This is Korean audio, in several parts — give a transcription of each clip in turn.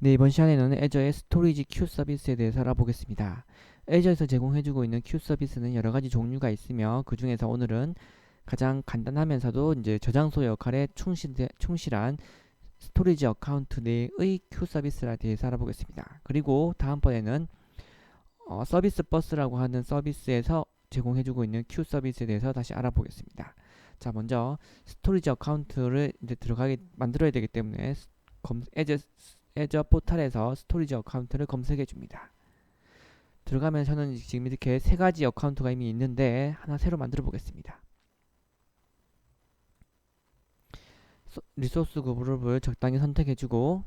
네, 이번 시간에는 애저의 스토리지 큐 서비스에 대해서 알아보겠습니다. 애저에서 제공해주고 있는 큐 서비스는 여러 가지 종류가 있으며 그 중에서 오늘은 가장 간단하면서도 이제 저장소 역할에 충실한 스토리지 어카운트 내의 큐 서비스에 대해서 알아보겠습니다. 그리고 다음번에는 서비스 버스라고 하는 서비스에서 제공해주고 있는 큐 서비스에 대해서 다시 알아보겠습니다. 자, 먼저 스토리지 어카운트를 이제 만들어야 되기 때문에 애저 포탈에서 스토리지 어카운트를 검색해 줍니다. 들어가면 저는 지금 이렇게 세 가지 어카운트가 이미 있는데 하나 새로 만들어 보겠습니다. 리소스 그룹을 적당히 선택해 주고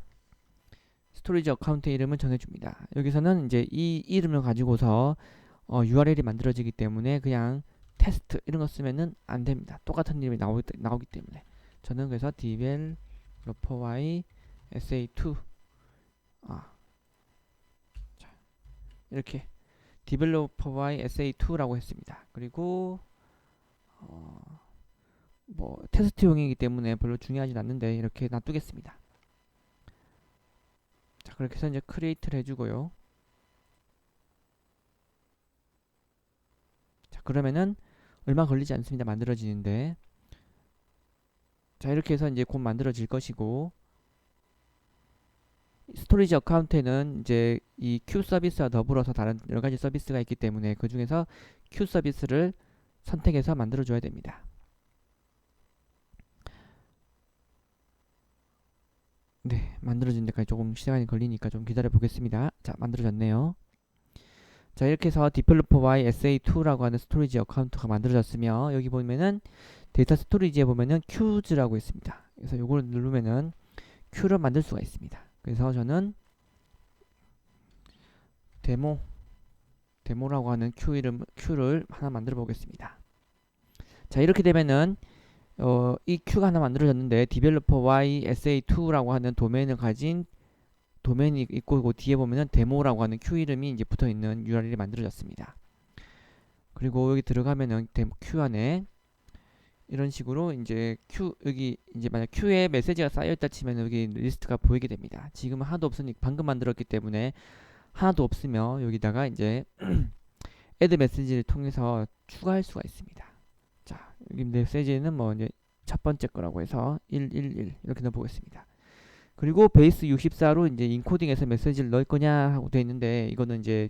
스토리지 어카운트 이름을 정해 줍니다. 여기서는 이제 이 이름을 가지고서 URL이 만들어지기 때문에 그냥 테스트 이런 거 쓰면은 안 됩니다. 똑같은 이름이 나오기 때문에 저는 그래서 developer y sa2 이렇게 developer y sa2라고 했습니다. 그리고 뭐 테스트용이기 때문에 별로 중요하진 않는데 이렇게 놔두겠습니다. 자, 그렇게 해서 이제 크리에이트를 해주고요. 자, 그러면은 얼마 걸리지 않습니다. 만들어지는데. 자, 이렇게 해서 이제 곧 만들어질 것이고, 스토리지 어카운트에는 이제 이 큐 서비스와 더불어서 다른 여러 가지 서비스가 있기 때문에 그 중에서 큐 서비스를 선택해서 만들어줘야 됩니다. 네, 만들어진 데까지 조금 시간이 걸리니까 좀 기다려 보겠습니다. 자, 만들어졌네요. 자, 이렇게 해서 developer y sa2라고 하는 스토리지 어카운트가 만들어졌으며 여기 보면은 데이터 스토리지에 보면은 queues라고 있습니다. 그래서 요걸 누르면은 큐를 만들 수가 있습니다. 그래서 저는 데모라고 하는 큐를 하나 만들어 보겠습니다. 자, 이렇게 되면은 이 큐가 하나 만들어졌는데 developer y sa2라고 하는 도메인을 가진 도메인이 있고 그 뒤에 보면은 데모라고 하는 큐 이름이 이제 붙어 있는 URL이 만들어졌습니다. 그리고 여기 들어가면은 큐 안에 이런 식으로 이제 여기 이제 만약 큐에 메시지가 쌓여있다 치면 여기 리스트가 보이게 됩니다. 지금은 하나도 없으니 방금 만들었기 때문에 하나도 없으며 여기다가 이제 애드 메시지를 통해서 추가할 수가 있습니다. 자, 여기 메시지는 뭐 이제 첫 번째 거라고 해서 111 이렇게 넣어보겠습니다. 그리고 베이스 64로 이제 인코딩해서 메시지를 넣을 거냐 하고 되어 있는데 이거는 이제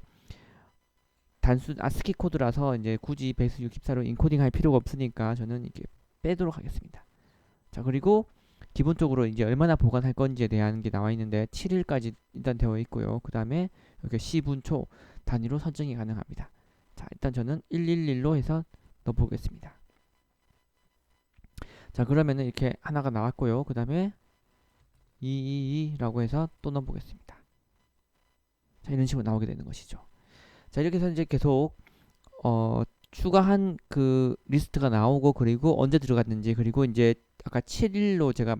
단순 아스키 코드라서 이제 굳이 베이스 64로 인코딩 할 필요가 없으니까 저는 이렇게 빼도록 하겠습니다. 자, 그리고 기본적으로 이제 얼마나 보관할 건지에 대한 게 나와 있는데 7일까지 일단 되어 있고요. 그 다음에 이렇게 시분초 단위로 설정이 가능합니다. 자, 일단 저는 111로 해서 넣어보겠습니다. 자, 그러면은 이렇게 하나가 나왔고요. 그 다음에 222라고 해서 또 넣어보겠습니다. 자, 이런 식으로 나오게 되는 것이죠. 자, 이렇게 해서 이제 계속 추가한 그 리스트가 나오고 그리고 언제 들어갔는지 그리고 이제 아까 7일로 제가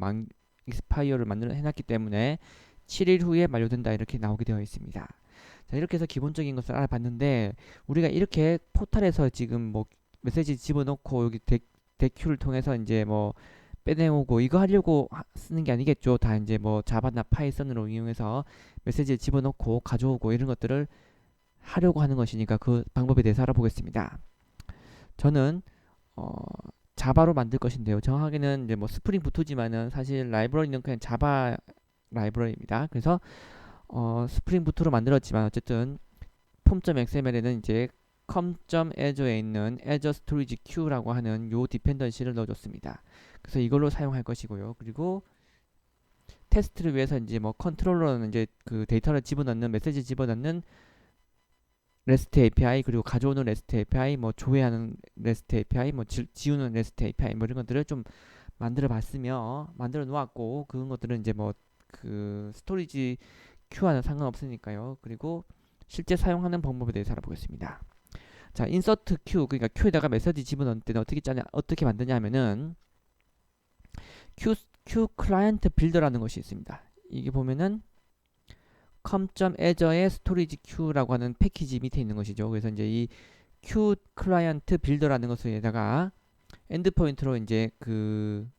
익스파이어를 해놨기 때문에 7일 후에 만료된다 이렇게 나오게 되어 있습니다. 자, 이렇게 해서 기본적인 것을 알아봤는데 우리가 이렇게 포탈에서 지금 뭐 메시지 집어넣고 여기 데큐를 통해서 이제 뭐 빼내오고 이거 하려고 쓰는 게 아니겠죠. 다 이제 뭐 자바나 파이썬으로 이용해서 메시지를 집어넣고 가져오고 이런 것들을 하려고 하는 것이니까 그 방법에 대해서 알아보겠습니다. 저는 자바로 만들 것인데요. 정확하게는 이제 뭐 스프링 부트지만은 사실 라이브러리는 그냥 자바 라이브러리입니다. 그래서 스프링 부트로 만들었지만 어쨌든 폼.xml에는 이제 com.azure에 있는 azure storage queue라고 하는 요 디펜던시를 넣어줬습니다. 그래서 이걸로 사용할 것이고요. 그리고 테스트를 위해서 이제 뭐 컨트롤러는 이제 그 데이터를 집어넣는 메시지 집어넣는 REST API 그리고 가져오는 REST API 뭐 조회하는 REST API 뭐 지우는 REST API 뭐 이런 것들을 좀 만들어 봤으며 만들어 놓았고 그런 것들은 이제 뭐 그 스토리지 큐와는 상관없으니까요. 그리고 실제 사용하는 방법에 대해서 알아보겠습니다. 자, 인서트 큐 그러니까 큐에다가 메시지 집어넣을 때는 어떻게 만드냐 하면은 큐 클라이언트 빌더라는 것이 있습니다. 이게 보면은 com.azure의 스토리지 큐라고 하는 패키지 밑에 있는 것이죠. 그래서 이제 이 q 클라이언트 빌더라는 것에다가 엔드포인트로 이제 그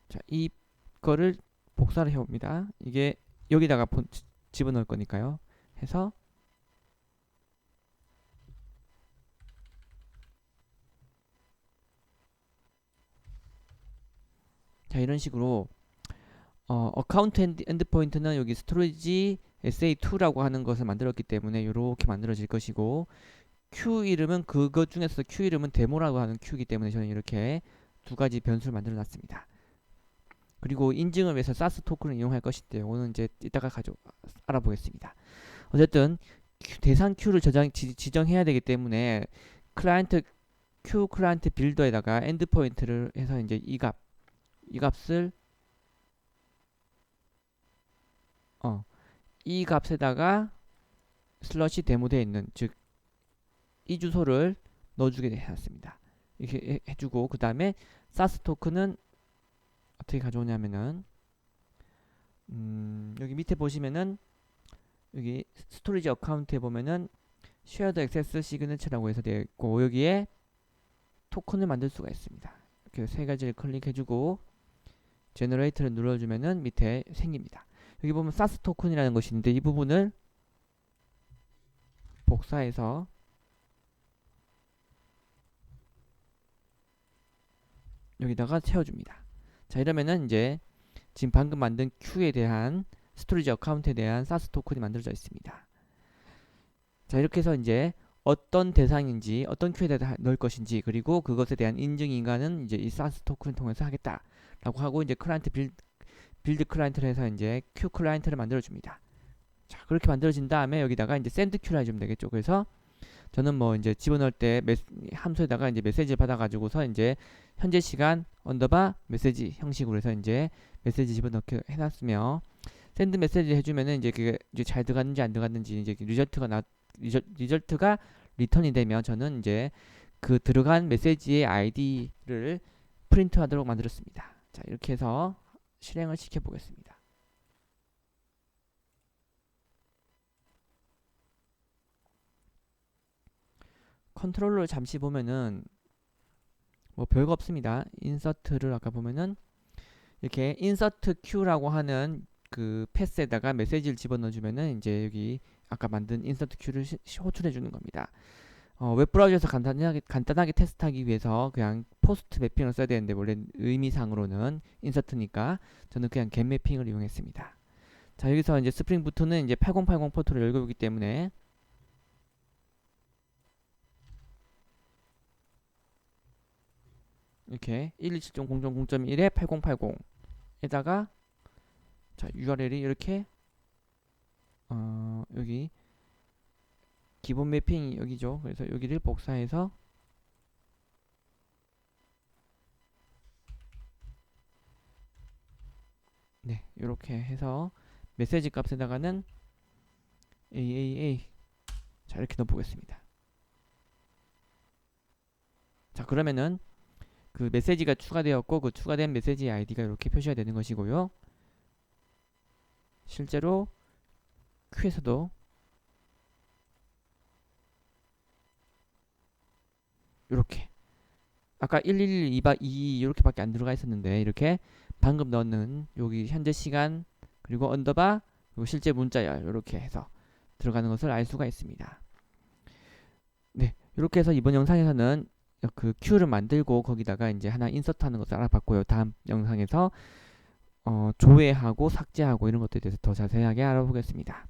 자, 이거를 복사를 해옵니다. 이게 여기다가 집어넣을 거니까요. 해서 자, 이런 식으로 어카운트 엔드포인트는 여기 스토리지 SA2라고 하는 것을 만들었기 때문에 이렇게 만들어질 것이고, q 이름은 그것 중에서 q 이름은 데모라고 하는 q이기 때문에 저는 이렇게 두 가지 변수를 만들어 놨습니다. 그리고 인증을 위해서 사스 토큰을 이용할 것인데 오늘 이제 이따가 알아보겠습니다. 어쨌든 대상 Q를 지정해야 되기 때문에 클라이언트 Q 클라이언트 빌더에다가 엔드포인트를 해서 이제 이 값을 이 값에다가 슬러시 데모되어 있는, 즉 이 주소를 넣어주게 해놨습니다. 이렇게 해주고, 그 다음에 사스 토큰은 어떻게 가져오냐면은 여기 밑에 보시면은 여기 스토리지 어카운트에 보면은 쉐어드 액세스 시그니처라고 해서 되어 있고, 여기에 토큰을 만들 수가 있습니다. 이렇게 세 가지를 클릭해주고 제너레이트를 눌러주면은 밑에 생깁니다. 여기 보면 사스 토큰이라는 것이 있는데 이 부분을 복사해서 여기다가 채워줍니다. 자, 이러면은 이제 지금 방금 만든 Q에 대한 스토리지 어카운트에 대한 사스 토큰이 만들어져 있습니다. 자, 이렇게 해서 이제 어떤 대상인지 어떤 Q에다 넣을 것인지, 그리고 그것에 대한 인증 인가는 이제 이 사스 토큰을 통해서 하겠다라고 하고, 이제 클라이언트 빌드 클라이언트를 해서 이제 Q 클라이언트를 만들어 줍니다. 자, 그렇게 만들어진 다음에 여기다가 이제 샌드 Q를 해주면 되겠죠. 그래서 저는 뭐 이제 집어넣을 때 함수에다가 이제 메시지를 받아가지고서 이제 현재 시간 언더바 메시지 형식으로 해서 이제 메시지 집어넣게 해놨으며, 샌드 메시지 해주면은 이제 그게 이제 잘 들어갔는지 안 들어갔는지 이제 리절트가 리턴이 되면 저는 이제 그 들어간 메시지의 아이디를 프린트하도록 만들었습니다. 자, 이렇게 해서 실행을 시켜 보겠습니다. 컨트롤러 잠시 보면은 뭐 별거 없습니다. 인서트를 아까 보면은 이렇게 인서트 Q라고 하는 그 패스에다가 메시지를 집어넣어 주면은 이제 여기 아까 만든 인서트 Q를 호출해 주는 겁니다. 웹브라우저에서 간단하게 테스트하기 위해서 그냥 포스트 매핑을 써야 되는데, 원래 의미상으로는 인서트니까 저는 그냥 get 매핑을 이용했습니다. 자, 여기서 이제 스프링 부트는 이제 8080 포트를 열고 있기 때문에 이렇게 127.0.0.1에 8080에다가 자, URL이 이렇게 여기 기본 매핑이 여기죠. 그래서 여기를 복사해서 네, 이렇게 해서 메시지 값에다가는 AAA 자, 이렇게 넣어보겠습니다. 자, 그러면은 그 메시지가 추가되었고 그 추가된 메시지 아이디가 이렇게 표시가 되는 것이고요. 실제로 Q에서도 이렇게 아까 111, 2 이렇게밖에 안 들어가 있었는데 이렇게 방금 넣는 여기 현재 시간 그리고 언더바 그리고 실제 문자열 이렇게 해서 들어가는 것을 알 수가 있습니다. 네, 이렇게 해서 이번 영상에서는 그 Q를 만들고 거기다가 이제 하나 인서트하는 것을 알아봤고요. 다음 영상에서 조회하고 삭제하고 이런 것들에 대해서 더 자세하게 알아보겠습니다.